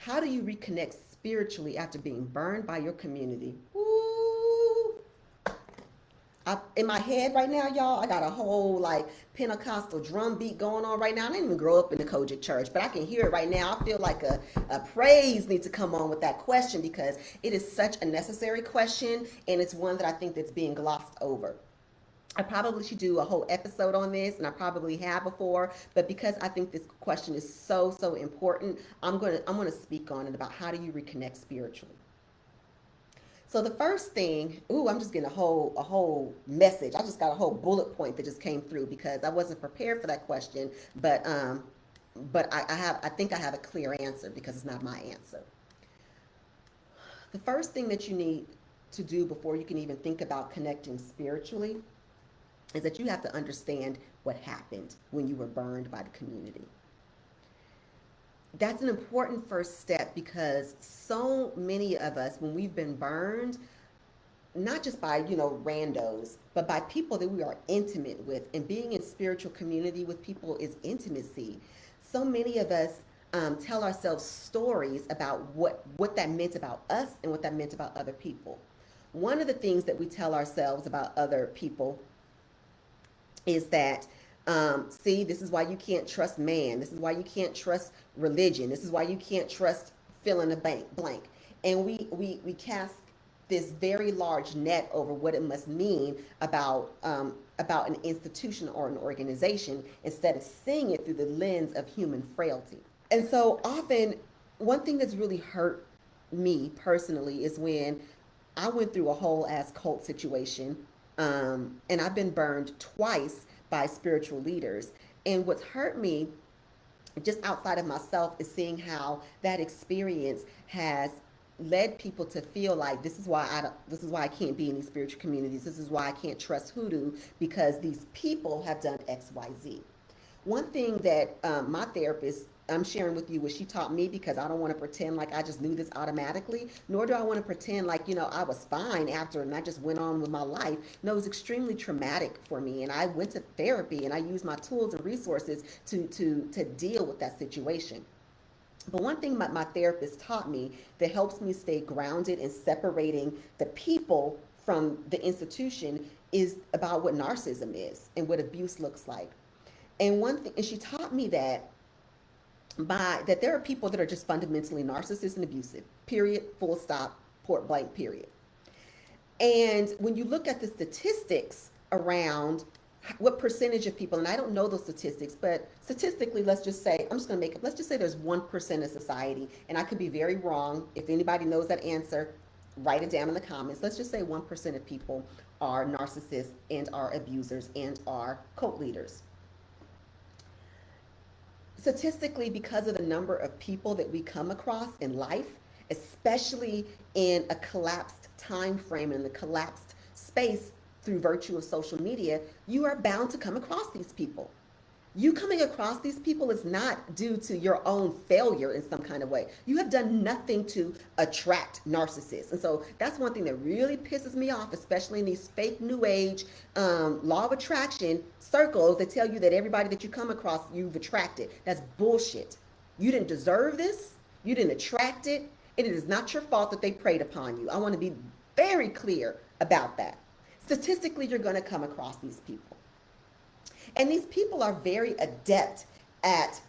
How do you reconnect spiritually after being burned by your community? Ooh. In my head right now, y'all, I got a whole like Pentecostal drum beat going on right now. I didn't even grow up in the Kojic church, but I can hear it right now. I feel like a praise needs to come on with that question because it is such a necessary question, and it's one that I think that's being glossed over. I probably should do a whole episode on this, and I probably have before, but because I think this question is so important, I'm gonna speak on it about how do you reconnect spiritually. So the first thing, ooh, I'm just getting a whole message. I just got a whole bullet point that just came through because I wasn't prepared for that question, but I think I have a clear answer because it's not my answer. The first thing that you need to do before you can even think about connecting spiritually is that you have to understand what happened when you were burned by the community. That's an important first step because so many of us, when we've been burned, not just by randos, but by people that we are intimate with, and being in spiritual community with people is intimacy. So many of us tell ourselves stories about what that meant about us and what that meant about other people. One of the things that we tell ourselves about other people is that see, this is why you can't trust man, this is why you can't trust religion, this is why you can't trust fill in the blank, and we cast this very large net over what it must mean about an institution or an organization instead of seeing it through the lens of human frailty. And so often, one thing that's really hurt me personally is when I went through a whole ass cult situation, and I've been burned twice by spiritual leaders. And what's hurt me, just outside of myself, is seeing how that experience has led people to feel like this is why I can't be in these spiritual communities. This is why I can't trust hoodoo because these people have done X, Y, Z. One thing that my therapist, I'm sharing with you what she taught me because I don't want to pretend like I just knew this automatically, nor do I want to pretend like, I was fine after and I just went on with my life. No, it was extremely traumatic for me. And I went to therapy and I used my tools and resources to deal with that situation. But one thing my therapist taught me that helps me stay grounded in separating the people from the institution is about what narcissism is and what abuse looks like. And one thing, and she taught me that there are people that are just fundamentally narcissist and abusive. Period. Full stop. Point blank. Period. And when you look at the statistics around what percentage of people, and I don't know those statistics, but statistically, let's just say, I'm just going to make it, let's just say there's 1% of society, and I could be very wrong. If anybody knows that answer, write it down in the comments. Let's just say 1% of people are narcissists and are abusers and are cult leaders. Statistically, because of the number of people that we come across in life, especially in a collapsed time frame and the collapsed space through virtue of social media, you are bound to come across these people. You coming across these people is not due to your own failure in some kind of way. You have done nothing to attract narcissists. And so that's one thing that really pisses me off, especially in these fake new age law of attraction circles that tell you that everybody that you come across, you've attracted. That's bullshit. You didn't deserve this. You didn't attract it. And it is not your fault that they preyed upon you. I want to be very clear about that. Statistically, you're going to come across these people. And these people are very adept at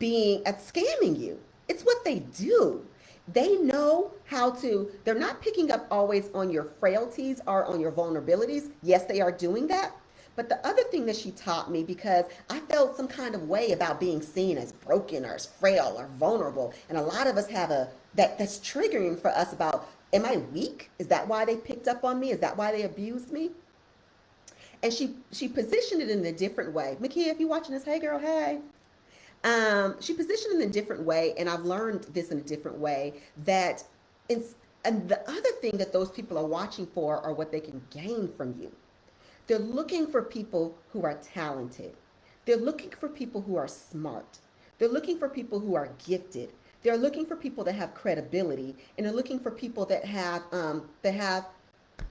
scamming you. It's what they do. They know how to, they're not picking up always on your frailties or on your vulnerabilities. Yes, they are doing that. But the other thing that she taught me, because I felt some kind of way about being seen as broken or as frail or vulnerable, and a lot of us have that's triggering for us about, am I weak? Is that why they picked up on me? Is that why they abused me? And she positioned it in a different way. Makia, if you're watching this, hey girl, hey. She positioned it in a different way, and I've learned this in a different way, and the other thing that those people are watching for are what they can gain from you. They're looking for people who are talented. They're looking for people who are smart. They're looking for people who are gifted. They're looking for people that have credibility, and they're looking for people that have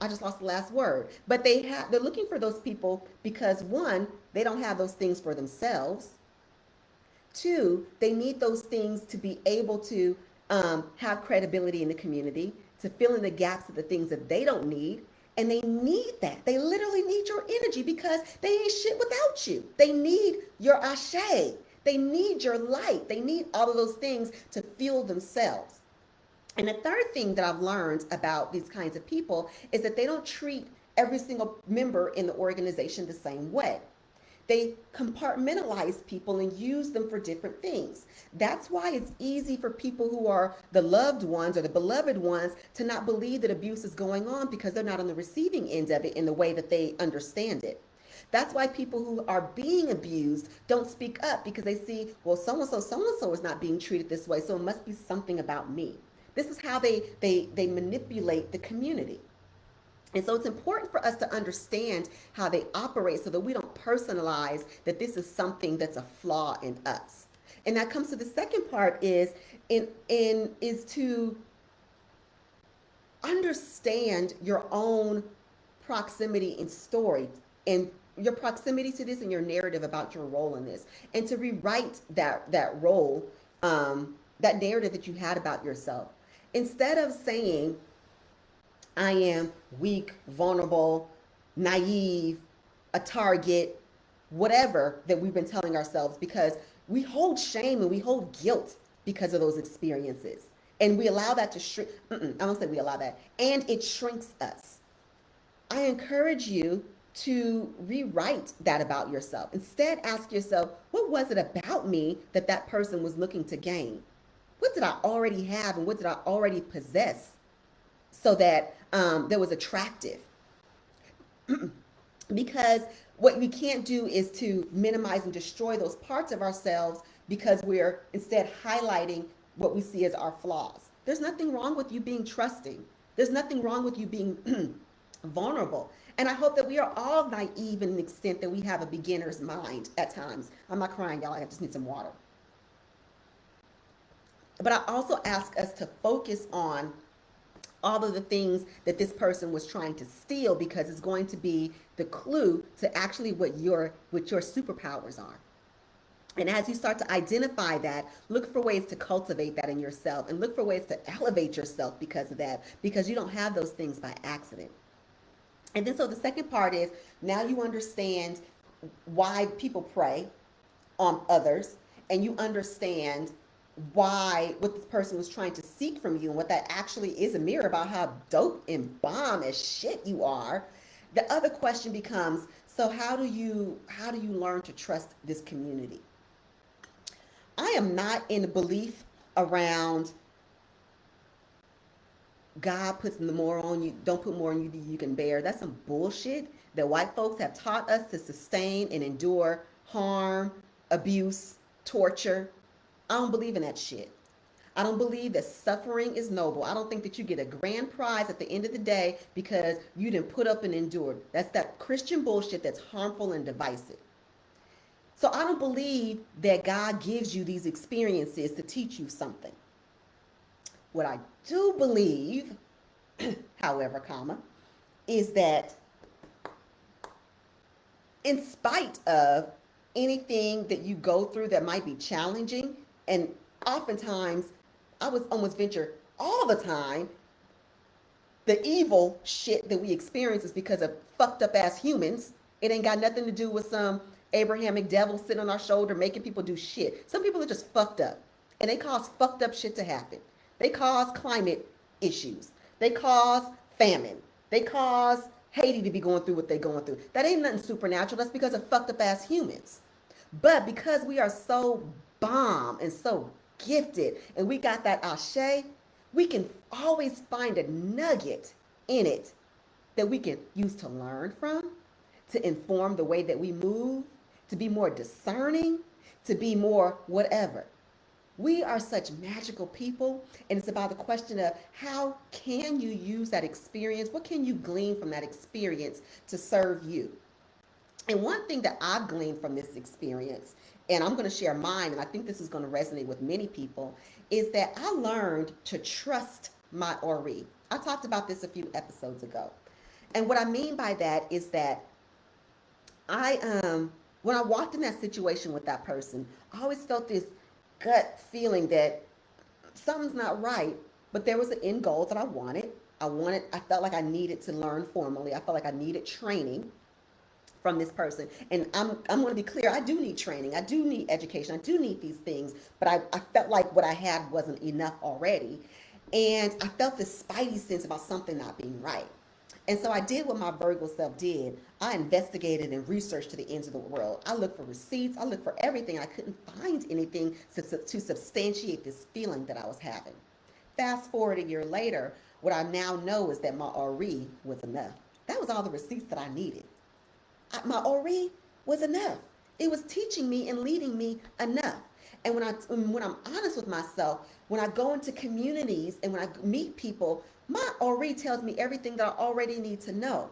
I just lost the last word. But they're looking for those people because one, they don't have those things for themselves. Two, they need those things to be able to have credibility in the community, to fill in the gaps of the things that they don't need. And they need that. They literally need your energy because they ain't shit without you. They need your ashe. They need your light. They need all of those things to fuel themselves. And the third thing that I've learned about these kinds of people is that they don't treat every single member in the organization the same way. They compartmentalize people and use them for different things. That's why it's easy for people who are the loved ones or the beloved ones to not believe that abuse is going on because they're not on the receiving end of it in the way that they understand it. That's why people who are being abused don't speak up because they see, well, so-and-so is not being treated this way, so it must be something about me. This is how they manipulate the community. And so it's important for us to understand how they operate so that we don't personalize that this is something that's a flaw in us. And that comes to the second part is to understand your own proximity and story and your proximity to this and your narrative about your role in this, and to rewrite that role, that narrative that you had about yourself. Instead of saying, I am weak, vulnerable, naive, a target, whatever that we've been telling ourselves, because we hold shame and we hold guilt because of those experiences. And we allow that to shrink. I don't say we allow that. And it shrinks us. I encourage you to rewrite that about yourself. Instead, ask yourself, what was it about me that that person was looking to gain? What did I already have and what did I already possess so that that was attractive? Because what we can't do is to minimize and destroy those parts of ourselves because we're instead highlighting what we see as our flaws. There's nothing wrong with you being trusting. There's nothing wrong with you being vulnerable. And I hope that we are all naive in the extent that we have a beginner's mind at times. I'm not crying, y'all. I just need some water. But I also ask us to focus on all of the things that this person was trying to steal, because it's going to be the clue to actually what your superpowers are. And as you start to identify that, look for ways to cultivate that in yourself and look for ways to elevate yourself because of that, because you don't have those things by accident. And then so the second part is, now you understand why people prey on others, and you understand why what this person was trying to seek from you and what that actually is a mirror about how dope and bomb as shit you are. The other question becomes, so how do you learn to trust this community? I am not in the belief around God puts more on you, don't put more on you than you can bear. That's some bullshit that white folks have taught us to sustain and endure harm, abuse, torture. I don't believe in that shit. I don't believe that suffering is noble. I don't think that you get a grand prize at the end of the day because you didn't put up and endured. That's that Christian bullshit that's harmful and divisive. So I don't believe that God gives you these experiences to teach you something. What I do believe, however, is that in spite of anything that you go through that might be challenging, and oftentimes, I would almost venture all the time, the evil shit that we experience is because of fucked up ass humans. It ain't got nothing to do with some Abrahamic devil sitting on our shoulder making people do shit. Some people are just fucked up, and they cause fucked up shit to happen. They cause climate issues. They cause famine. They cause Haiti to be going through what they're going through. That ain't nothing supernatural. That's because of fucked up ass humans. But because we are so bomb and so gifted and we got that ashe, we can always find a nugget in it that we can use to learn from, to inform the way that we move, to be more discerning, to be more whatever. We are such magical people, and it's about the question of how can you use that experience? What can you glean from that experience to serve you? And one thing that I've gleaned from this experience, and I'm going to share mine, and I think this is going to resonate with many people, is that I learned to trust my Ori. I talked about this a few episodes ago. And what I mean by that is that when I walked in that situation with that person, I always felt this gut feeling that something's not right, but there was an end goal that I wanted. I felt like I needed to learn formally. I felt like I needed training from this person. And I'm going to be clear, I do need training. I do need education. I do need these things. But I felt like what I had wasn't enough already. And I felt this spidey sense about something not being right. And so I did what my Virgo self did. I investigated and researched to the ends of the world. I looked for receipts. I looked for everything. I couldn't find anything to substantiate this feeling that I was having. Fast forward a year later, what I now know is that my RE was enough. That was all the receipts that I needed. My RE was enough. It was teaching me and leading me enough. And when I'm honest with myself, when I go into communities and when I meet people, my RE tells me everything that I already need to know.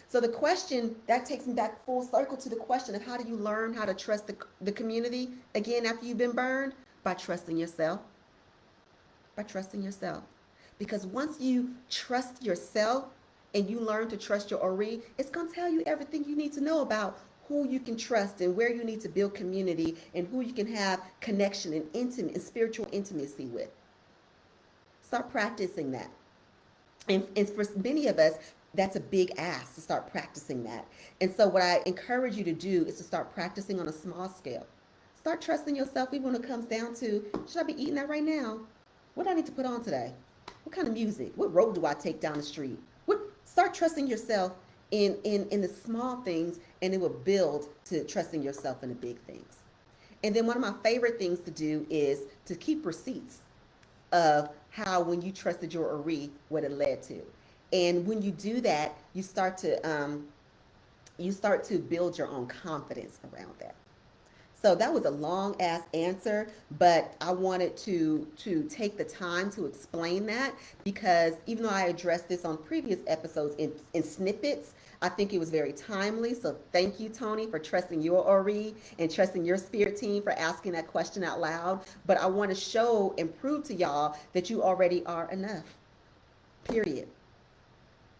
So the question, that takes me back full circle to the question of how do you learn how to trust the community again after you've been burned? By trusting yourself. By trusting yourself. Because once you trust yourself and you learn to trust your RE, it's going to tell you everything you need to know about who you can trust and where you need to build community and who you can have connection and intimate and spiritual intimacy with. Start practicing that. And for many of us, that's a big ask to start practicing that. And so what I encourage you to do is to start practicing on a small scale. Start trusting yourself even when it comes down to, should I be eating that right now? What do I need to put on today? What kind of music? What road do I take down the street? Start trusting yourself in the small things, and it will build to trusting yourself in the big things. And then one of my favorite things to do is to keep receipts of how when you trusted your RE, what it led to. And when you do that, you start to build your own confidence around that. So that was a long ass answer, but I wanted to take the time to explain that because even though I addressed this on previous episodes in snippets, I think it was very timely. So thank you, Tony, for trusting your RE and trusting your spirit team for asking that question out loud. But I want to show and prove to y'all that you already are enough. Period.